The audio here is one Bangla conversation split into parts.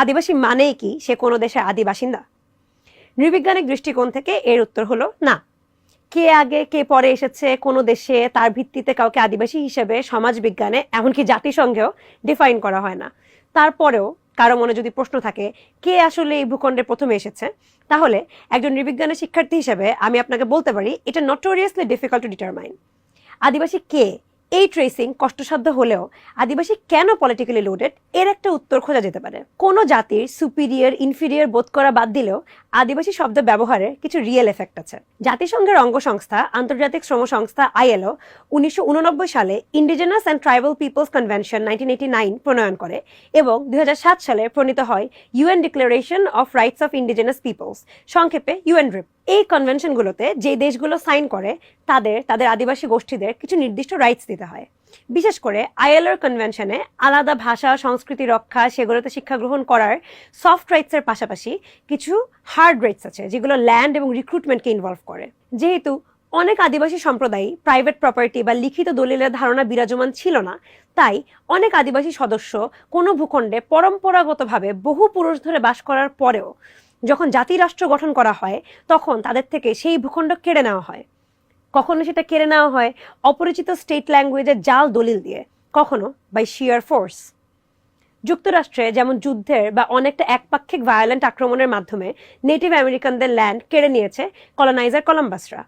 আদিবাসী মানেই কি সে কোনো দেশের আদি বাসিন্দা? নৃবিজ্ঞানিক দৃষ্টিকোণ থেকে এর উত্তর হলো না। কে আগে কে পরে এসেছে কোনো দেশে তার ভিত্তিতে কাউকে আদিবাসী হিসেবে সমাজ বিজ্ঞানে এমনকি জাতিসংঘেও ডিফাইন করা হয় না। তারপরেও কারো মনে যদি প্রশ্ন থাকে কে আসলে এই ভূখণ্ডে প্রথমে এসেছে, তাহলে একজন নৃবিজ্ঞানের শিক্ষার্থী হিসেবে আমি আপনাকে বলতে পারি এটা নটোরিয়াসলি ডিফিকাল্ট টু ডিটারমাইন। আদিবাসী কে এই ট্রেসিং কষ্টসাধ্য হলেও আদিবাসী কেন পলিটিক্যালি লোডেড এর একটা উত্তর খোঁজা যেতে পারে। কোনো জাতির সুপিরিয়র ইনফিরিয়র বোধ করা বাদ দিলেও আদিবাসী শব্দ ব্যবহারের কিছু রিয়েল এফেক্ট আছে। জাতিসংঘের অঙ্গ সংস্থা আন্তর্জাতিক শ্রম সংস্থা আইএলও 1989 সালে indigenous and tribal peoples convention 1989 প্রণয়ন করে এবং 2007 সালে প্রণীত হয় UN declaration of rights of indigenous peoples, সংক্ষেপে ইউএনডিআরআই। এই কনভেনশনগুলোতে যে দেশগুলো সাইন করে তাদের আদিবাসী গোষ্ঠীদের কিছু নির্দিষ্ট রাইটস দিতে হয়। বিশেষ করে আইএলওর কনভেনশনে আলাদা ভাষা সংস্কৃতি রক্ষা, সেগুলোতে শিক্ষা গ্রহণ করার সফট রাইটসের পাশাপাশি কিছু হার্ড রাইটস আছে যেগুলো ল্যান্ড এবং রিক্রুটমেন্টকে ইনভলভ করে। যেহেতু অনেক আদিবাসী সম্প্রদায় প্রাইভেট প্রপার্টি বা লিখিত দলিলের ধারণা বিরাজমান ছিল না, তাই অনেক আদিবাসী সদস্য কোনো ভূখণ্ডে পরম্পরাগতভাবে বহু পুরুষ ধরে বাস করার পরেও যখন জাতি রাষ্ট্র গঠন করা হয় তখন তাদের থেকে সেই ভূখণ্ড কেড়ে নেওয়া হয়। কখনো সেটা কেড়ে নেওয়া হয় অপরিচিত স্টেট ল্যাঙ্গুয়েজের জাল দলিল দিয়ে, কখনো বাই শিয়ার ফোর্স। যুক্তরাষ্ট্রে যেমন যুদ্ধের বা অনেকটা একপাক্ষিক ভায়োলেন্ট আক্রমণের মাধ্যমে নেটিভ আমেরিকানদের ল্যান্ড কেড়ে নিয়েছে কলোনাইজার কলম্বাসরা।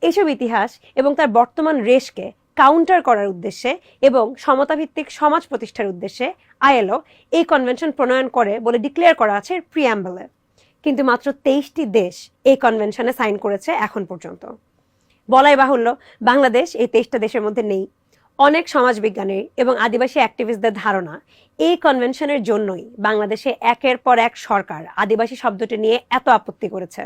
এসব ইতিহাস এবং তার বর্তমান রেশকে কাউন্টার করার উদ্দেশ্যে এবং সমতাভিত্তিক সমাজ প্রতিষ্ঠার উদ্দেশ্যে আইএলও এই কনভেনশন প্রণয়ন করে বলে ডিক্লেয়ার করা আছে প্রিঅ্যাম্বলে। কিন্তু মাত্র 23টি দেশ এই কনভেনশনে সাইন করেছে এখন পর্যন্ত। বলাই বাহুল্য বাংলাদেশ এই 23টা দেশের মধ্যে নেই। অনেক সমাজবিজ্ঞানী এবং আদিবাসী অ্যাক্টিভিস্টদের ধারণা এই কনভেনশনের জন্যই বাংলাদেশে একের পর এক সরকার আদিবাসী শব্দটি নিয়ে এত আপত্তি করেছে।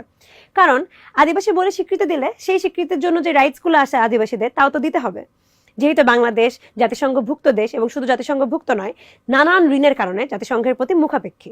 কারণ আদিবাসী বলে স্বীকৃতি দিলে সেই স্বীকৃতির জন্য যে রাইটসগুলো আসে আদিবাসীদের তাও তো দিতে হবে। যেহেতু বাংলাদেশ জাতিসংঘভুক্ত দেশ এবং শুধু জাতিসংঘভুক্ত নয়, নানান ঋণের কারণে জাতিসংঘের প্রতি মুখাপেক্ষী।